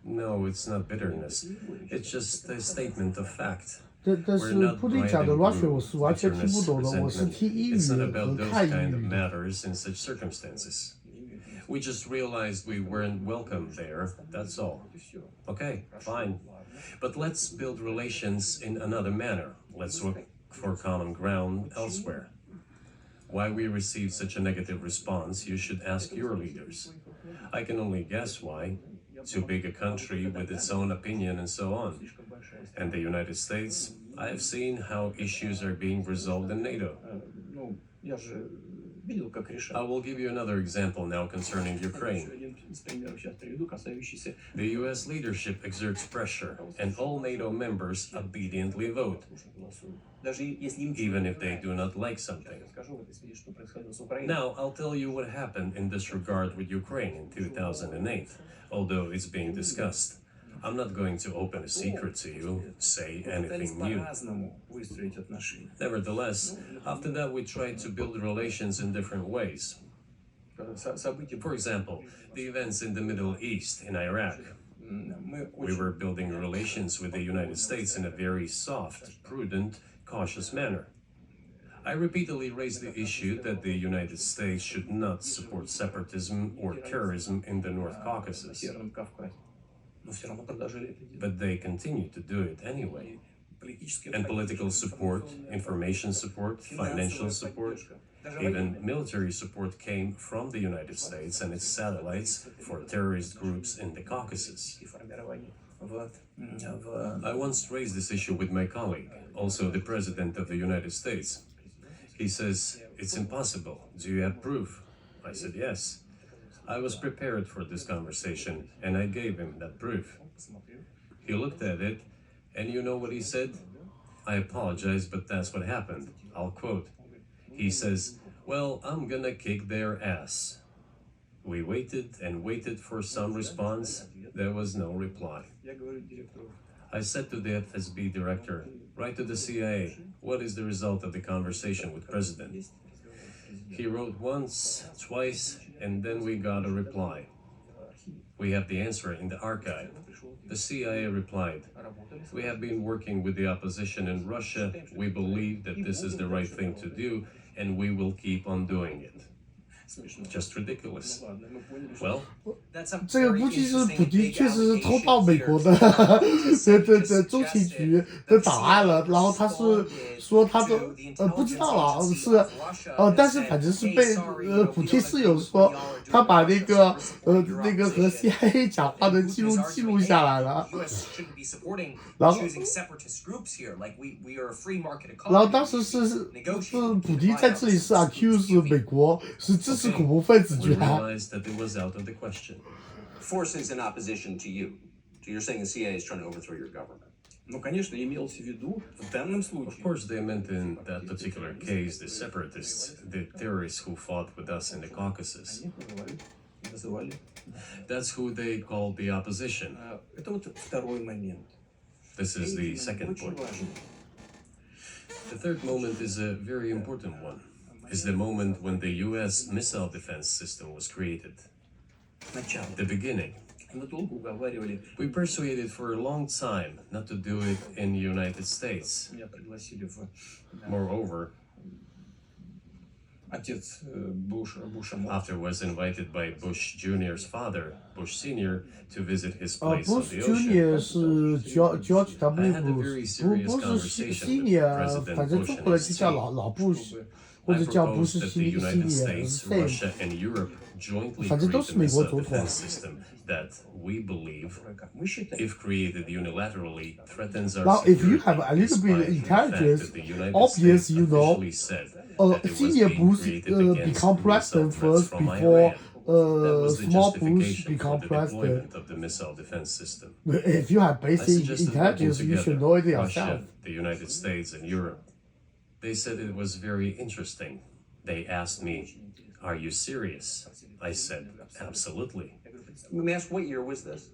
No, it's not bitterness. It's just a statement of fact. 但是 We're not 普丁 driving 讲的 Russia through 我是完全听不 bitterness, 懂的，我是 resentment. 听英语 It's not 和 about those 看 kind 英 of 语的。 matters in such circumstances. We just realized we weren't welcome there, that's all. Okay, fine. But let's build relations in another manner. Let's look for common ground elsewhere. Why we received such a negative response, you should ask your leaders. I can only guess why. Too big a country with its own opinion and so on. And the United States, I have seen how issues are being resolved in NATO. Ну, я же видел, как решают. I will give you another example now concerning Ukraine. Один из примеров сейчас приведу, касающийся The US leadership exerts pressure, and all NATO members obediently vote, даже если им even if they do not like something. скажу в этой связи, что происходило с Украиной. Now, I'll tell you what happened in this regard with Ukraine in 2008, although it's being discussed. I'm not going to open a secret to you, say anything new. По-разному выстроить отношения. Nevertheless, after that we tried to build relations in different ways. События, For example, the events in the Middle East, in Iraq. мы We were building relations with the United States in a very soft, prudent, cautious manner. I repeatedly raised the issue that the United States should not support separatism or terrorism in the North Caucasus, Северном Кавказе. Но все равно продолжали это делать. but they continued to do it anyway. Политическая And political support, information support, financial support, even military support came from the United States and its satellites for terrorist groups in the Caucasus. и формирование в I once raised this issue with my colleague, also the President of the United States. He says, "It's impossible. Do you have proof?" I said, "Yes." I was prepared for this conversation, and I gave him that proof. He looked at it, and you know what he said? I apologize, but that's what happened. I'll quote. He says, "Well, I'm gonna kick their ass." We waited and waited for some response. There was no reply. Я говорю директору, I said to the FSB director, "Write to the CIA, what is the result of the conversation with President?" He wrote once, twice, and then we got a reply. We have the answer in the archive. The CIA replied, "We have been working with the opposition in Russia. We believe that this is the right thing to do, and we will keep on doing it." Just ridiculous. ладно, мы поняли, что Well, That's a 这个 very 估计是 interesting 普京 big 确实是偷 allegation 到美 here. 国的 Just 中情局 suggested 的 that 档案了， CIA 然后他是 responded 说他的 to the 不知 intelligence 道了， agency 是 of Russia 但 and 是 said, 反正是 "Hey, 被 sorry, you know, 普 we 京 don't 是有 agree with 说 what y'all are doing 他把 in 那 Russia, 个 so we're supporting your 那个和 opposition." CIA 讲话的 And 记录 Putin's 记录 arguing, 下 "Hey, 来了。 US shouldn't be supporting 然后 choosing separatist groups here. Like we are a free market 然后 economy. 当时是 Negotiate 普京在这里是 accuse 美国是支持恐怖分子 we 居然。 realized that it was out of the question. Forces in opposition to you. So you're saying the CIA is trying to overthrow your government. Ну, конечно, имелось в виду в данном Of случае. course, they meant in that particular case the separatists, the terrorists who fought with us in the Caucasus. Они называли. That's who they called the opposition. Это вот второй момент. This is the second Очень point. важный. The third moment is a very important one. Is the moment when the US missile defense system was created. Начало. The beginning. Мы долго уговаривали. We persuaded for a long time not to do it in the United States. Меня пригласили в Moreover, отец Буша младшего. after was invited by Bush Jr.'s father, Bush Sr., to visit his 呃 place on ，Bush the ocean. Junior 是 George I W. had a very Bush， serious 不是 conversation with Senior， President 反正 Bush 中 and 国人 his 就叫 team. 老 Bush，或 I 者叫 proposed that the United Senior， States, same。 Russia, and Europe jointly 反正 create 都 a 是美国 missile 总统。 defense system that we believe, Мы считаем, if created unilaterally, threatens our Now, if you security, have a little bit despite the fact intelligence, that the United obvious, States you know, officially said that it was Senior being Bush created against become missile president threats first from before Iran. That was the small Bush justification become for the president. deployment of the missile defense system. If you have I basic suggested working intelligence, you together, should know it yourself. Russia, the United States, and Europe. They said it was very interesting. They asked me, "Are you serious?" I said, "Absolutely." Let me ask, what year was this?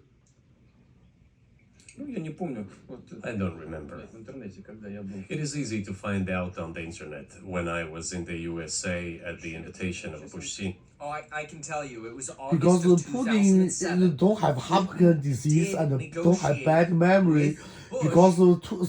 Ну, я не помню. Вот, I don't remember. в интернете, когда я был. It is easy to find out on the internet when I was in the USA at the invitation of Putin. Oh, I can tell you, it was Because August of Putin 2007. don't have Hopkins disease did and don't have negotiate bad memory. with Bush Because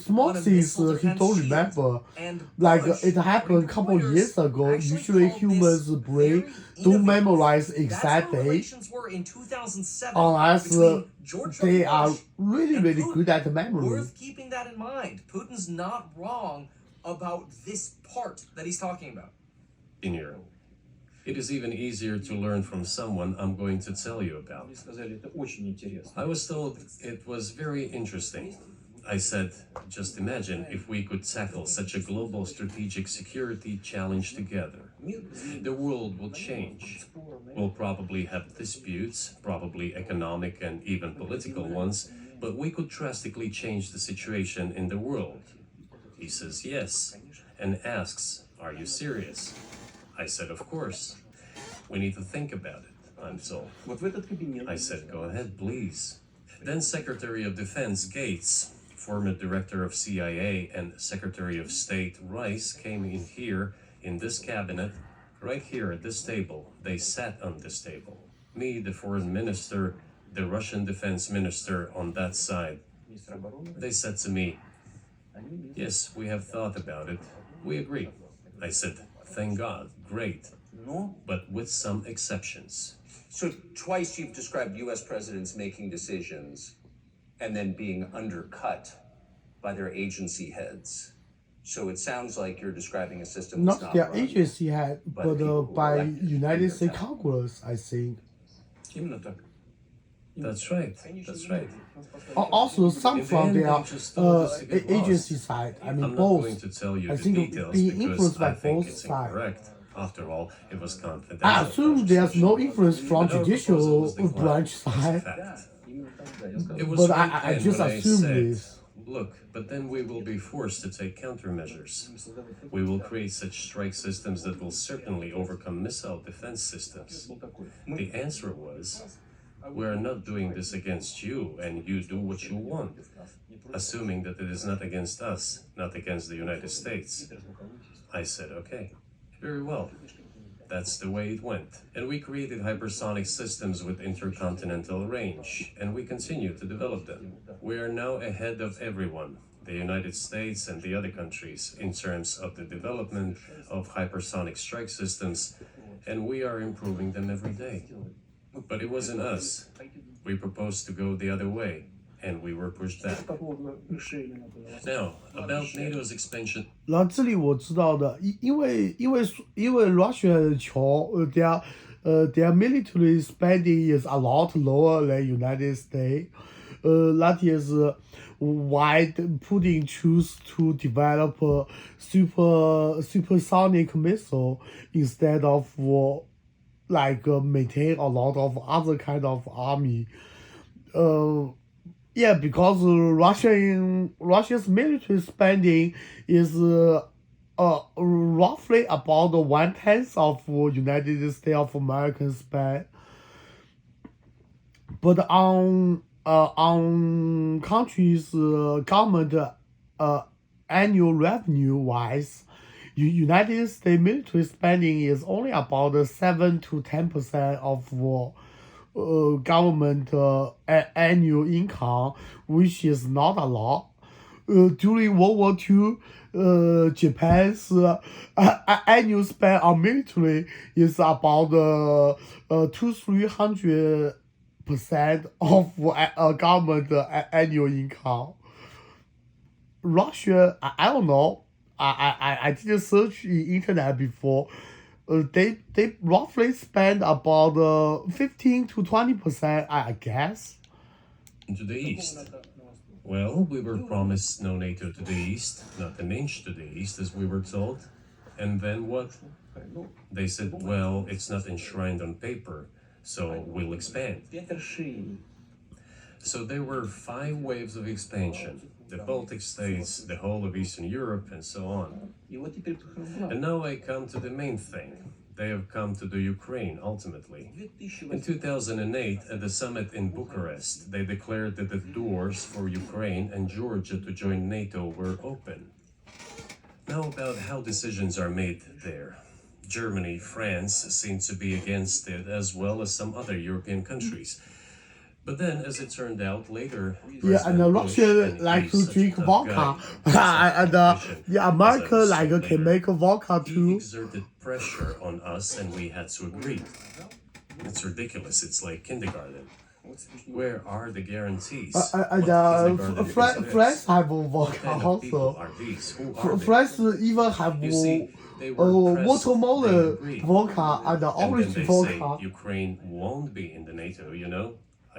small on a things missile he defense don't shield. remember. And Like Bush, it happened a couple Reuters years ago. actually Usually called humans' this brain very don't innovative. memorize That's how exact date relations were in 2007 unless between George they W. are Bush really and really Putin. good at memory. Worth keeping that in mind. Putin's not wrong about this part that he's talking about. In Europe. It is even easier to learn from someone I'm going to tell you about. Мне сказали, это очень интересно. I was told it was very interesting. I said, just imagine if we could tackle such a global strategic security challenge together. The world will change. We'll probably have disputes, probably economic and even political ones, but we could drastically change the situation in the world. He says yes, and asks, are you serious? I said, of course. We need to think about it, I'm told. Вот в этот кабинет. I said, go ahead, please. Then Secretary of Defense Gates, former director of CIA, and Secretary of State Rice came in here, in this cabinet, right here at this table. They sat on this table. Me, the foreign minister, the Russian defense minister on that side. Министр обороны. They said to me, Они мне yes, we have thought about it. We agree. I said, thank God, great, Но but with some exceptions. So twice you've described U.S. presidents making decisions and then being undercut by their agency heads. So it sounds like you're describing a system that's Not not their run. agency head, but but people who by elected United in States their town. Congress, I think. именно так. That's right, that's right. Also, some In the from end, their they just told us to get lost. agency side. I mean, I'm not both. going to tell you I the think details being because influenced by I think both it's sides. incorrect. After all, it was confidential. I assume there's no influence from But our proposal judicial was declined. branch It's a side. fact. Именно так, да, я сказал. It was But right I then just when assume said, this. look, but then we will be forced to take countermeasures. We will create such strike systems that will certainly overcome missile defense systems. Был такой. The answer was, we are not doing this against you and you do what you want, assuming that it is not against us, not against the United States. I said, okay, very well. That's the way it went. And we created hypersonic systems with intercontinental range, and we continue to develop them. We are now ahead of everyone, the United States and the other countries, in terms of the development of hypersonic strike systems, and we are improving them every day. But it wasn't us. We proposed to go the other way, and we were pushed back. По поводу решения надо вас. Now, about NATO's expansion. 然后这里我知道的，因为 Russia 穷their military spending is a lot lower than United States. That is why Putin choose to develop a supersonic missile instead of maintain a lot of other kind of army. Yeah, because Russia's military spending is roughly about 1/10 of United States of America spend. But on countries' government annual revenue wise, United States military spending is only about 7 to 10% of government annual income, which is not a lot. During World War II, Japan's annual spend on military is about 200-300% of government annual income. Russia, I don't know. I didn't search in internet before. They roughly spend about 15 to 20%, I guess. To the east. Well, we were promised no NATO to the east, not an inch to the east, as we were told. And then what? They said, well, it's not enshrined on paper, so we'll expand. 5 расширений. So there were 5 waves of expansion. The Baltic states, the whole of Eastern Europe, and so on. И вот теперь And now I come to the main thing, they have come to the Ukraine ultimately. In 2008, at the summit in Bucharest, they declared that the doors for Ukraine and Georgia to join NATO were open. Now about how decisions are made there. Germany, France seem to be against it, as well as some other European countries. But then, as it turned out later, Yeah, and Russia like to drink vodka, and America like can make vodka he too. exerted pressure on us, and we had to agree. It's ridiculous. It's like kindergarten. Where are the guarantees? France have vodka What kind of people also. are these? Who are they? France even have You see, they were pressed, they watermelon agreed. vodka and And then orange they vodka. say Ukraine won't be in the NATO, you know?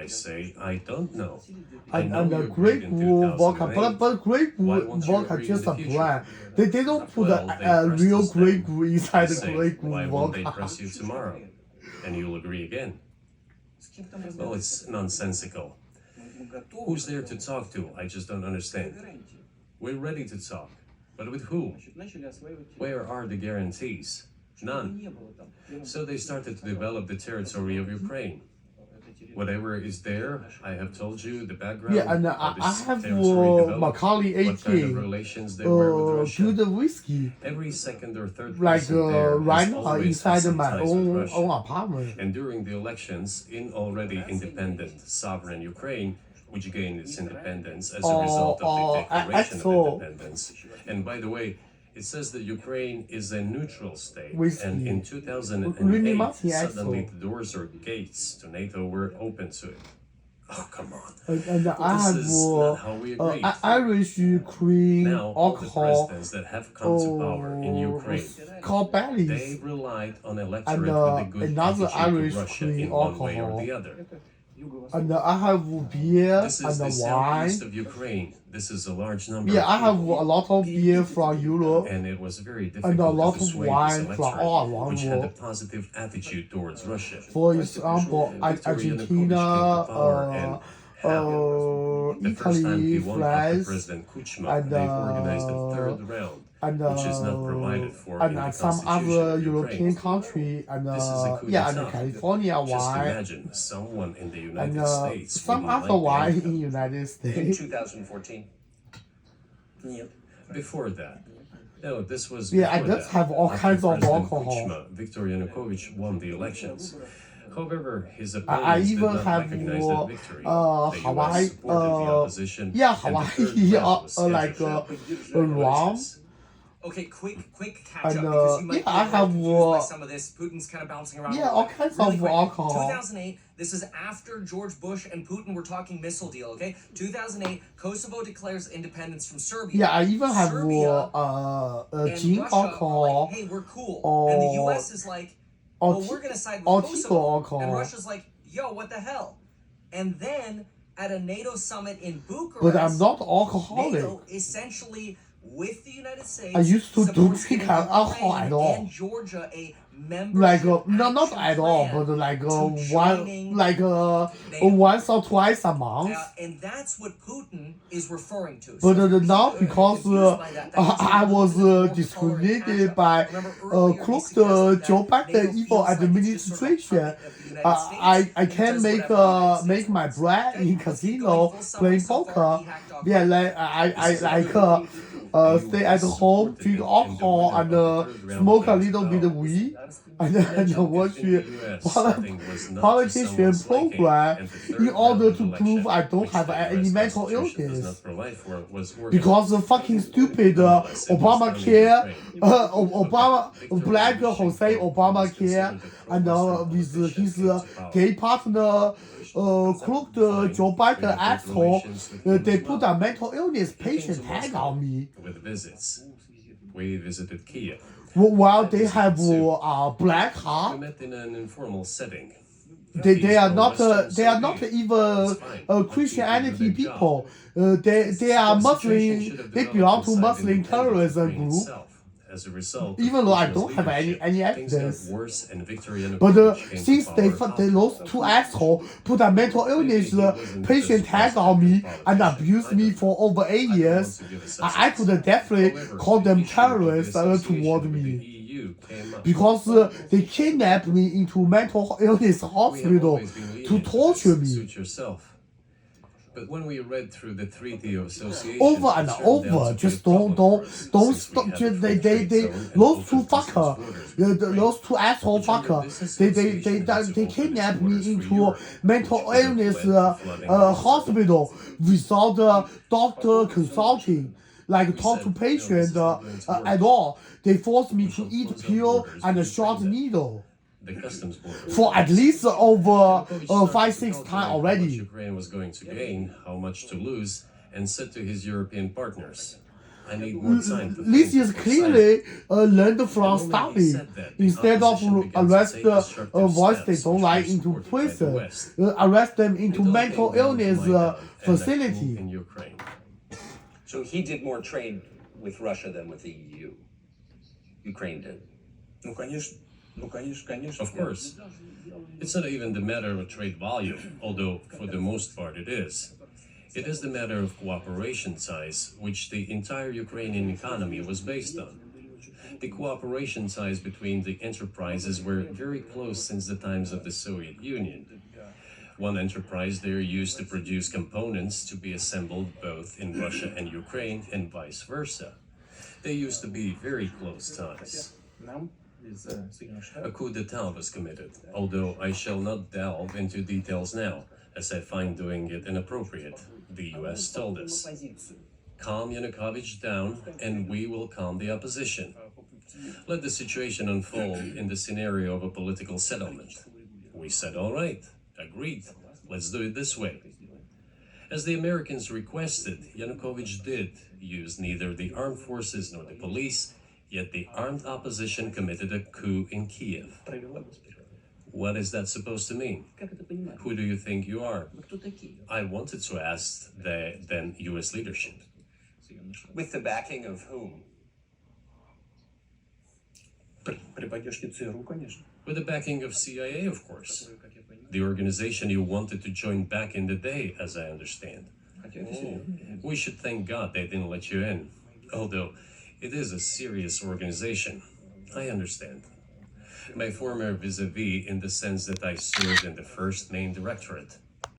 I say, I don't know. I And know you agreed in grapefruit vodka, 2008. but Why grapefruit won't you vodka agree just in a the future? brand. They don't put Well, they pressed real us then. grapefruit I inside the say, grapefruit why won't they vodka. press you tomorrow? And you'll agree again. Well, it's nonsensical. Who's there to talk to? I just don't understand. We're ready to talk. But with who? Where are the guarantees? None. So they started to develop the territory of Ukraine. Whatever is there, I have told you the background. Yeah, and how I this have territory developed, Macaulay what kind of 18 relations there were with Russia. good whiskey. Every second or third Like person there right has now always had inside some my ties with own Russia. apartment. And during the elections in already independent, sovereign Ukraine, which gained its independence as a result of the Declaration of Independence. And by the way, it says that Ukraine is a neutral state, and in 2008, suddenly the doors or gates to NATO were open to it. Oh, come on. And I This have is not how we agreed. Irish Queen Now, all the alcohol presidents that have come to power in Ukraine, called they Baileys. relied on And electorate with a good another attitude to Irish Russia Queen in one way or alcohol. the other. And I have beer This is the and southeast wine. of Ukraine. This is a large number Yeah, of I have people. a lot of beer from Europe. And it was very And a difficult lot to of persuade wine this from all electorate, around which the had a world. positive attitude towards Russia. For example, Viktor Yanukovych came Argentina, to power and the first time he Italy, won after France, President Kuchma, and they organized a third round, which is not provided for in the and some constitution other of European Ukraine. country, and This is a coup yeah, and d'etat. California Just wine, imagine someone in the and United States some wouldn't other like the wine outcome. in United In States. 2014. Before that. No, this was Yeah, I before just that. have all After kinds of President alcohol. Kuchma, Viktor Yanukovych won the elections. However, his I opponents did even not have recognize that victory. The Hawaii, US supported the opposition, yeah, and the third Hawaii, round was like scheduled. rum. Okay, quick catch And, up because you might yeah, be I a little have, confused by some of this. Putin's kind of bouncing around. Yeah, a all little bit. kinds Really of quick. alcohol. 2008. This is after George Bush and Putin were talking missile deal. Okay, 2008. Kosovo declares independence from Serbia. Yeah, I even have Serbia and gin Russia are alcohol. like, hey, we're cool, and the U.S. is like, well, we're gonna side with Kosovo, alcohol. and Russia's like, yo, what the hell? And then at a NATO summit in Bucharest, But I'm not alcoholic. NATO essentially with the United States. I used to supports drink Ukraine alcohol at all. and Georgia a membership Like not action at all, plan but like to one joining like NATO. once or twice a month. And that's what Putin is referring to. But So if now you're because confused by that, that means I you're was losing more color discriminated and by Remember earlier he crooked suggested Joe that Biden NATO evil feels like it's just sort of a administration. puppet of the United States, I and can does make whatever the United States make my wants. bread Okay, in let's keep casino going. Full summary playing so far, poker. he hacked off Yeah, our- like I stay at home, drink alcohol, and smoke a little bit of weed, and then watch politician program in order to prove I don't have any mental illness. Because the fucking stupid Obamacare, Obama, Black Jose Obamacare, and with his gay partner, crooked Joe Biden asshole, they put a mental illness patient tag on me. With visits, we visited Kiev. While they have black We heart, met in an informal setting. they are not even Christianity people. They are Muslim. They belong to Muslim terrorism group. As a result, Even though I don't have any evidence. worse, and Viktor Yanukovych But came to since power those two assholes put a mental illness patient tag on me and abused me for over 8 years, I could definitely call them terrorists toward me. The EU EU came up. because they kidnapped me into mental illness We have hospital always been to lenient to torture this. me. Suit yourself. But when we read through the Treaty of Association, Over and it turned out over, to be just a problem don't for us, don't since we stop. had a Just, free they trade zone and those two open customs fucker, borders with Ukraine. those two asshole The German fucker, Business they Association had to open its kidnapped borders me for into Europe, mental which would have illness led to flooding of the hospital without doctor consulting, like We talk said, to "No, this patient is not going to work. at all. They forced me We to shall eat close our pill borders and a with short Ukraine then." needle The customs border. for at least over Yanukovych started 5-6 to times calculate how much already. Ukraine was going to gain, how much to lose, and said to his European partners, "I need more time to This think is before clearly learned from The moment he studying. said that, the Instead of opposition began to arrest take destructive voice they steps, don't which like were into supported by the prison, West. arrest them into It all mental came down to illness Maidan and a coup facility. in Ukraine. So he did more trade with Russia than with the EU. Ukraine did. Ну, конечно. Ну, конечно. Of course. It's not even the matter of trade volume, although for the most part it is. It is the matter of cooperation ties, which the entire Ukrainian economy was based on. The cooperation ties between the enterprises were very close since the times of the Soviet Union. One enterprise there used to produce components to be assembled both in Russia and Ukraine and vice versa. They used to be very close ties. Нам из Соединенных A Штатов coup d'etat was committed, although I shall not delve into details now, as I find doing it inappropriate, the US told us. Calm Yanukovych down, and we will calm the opposition. Let the situation unfold in the scenario of a political settlement. We said, all right, agreed, let's do it this way. As the Americans requested, Yanukovych did use neither the armed forces nor the police, yet the armed opposition committed a coup in Kiev. провела госпиталь. What is that supposed to mean? Как это понимать? Who do you think you are? Вы кто такие? I wanted to ask the then US leadership. Соединенных Штатов. With the backing of whom? При поддержке ЦРУ, конечно. With the backing of CIA, of course. Как я понимаю. The organization you wanted to join back in the day, as I understand. Хотя это серьезно. We should thank God they didn't let you in. Although, it is a serious organization. I understand. My former vis-a-vis in the sense that I served in the first main directorate.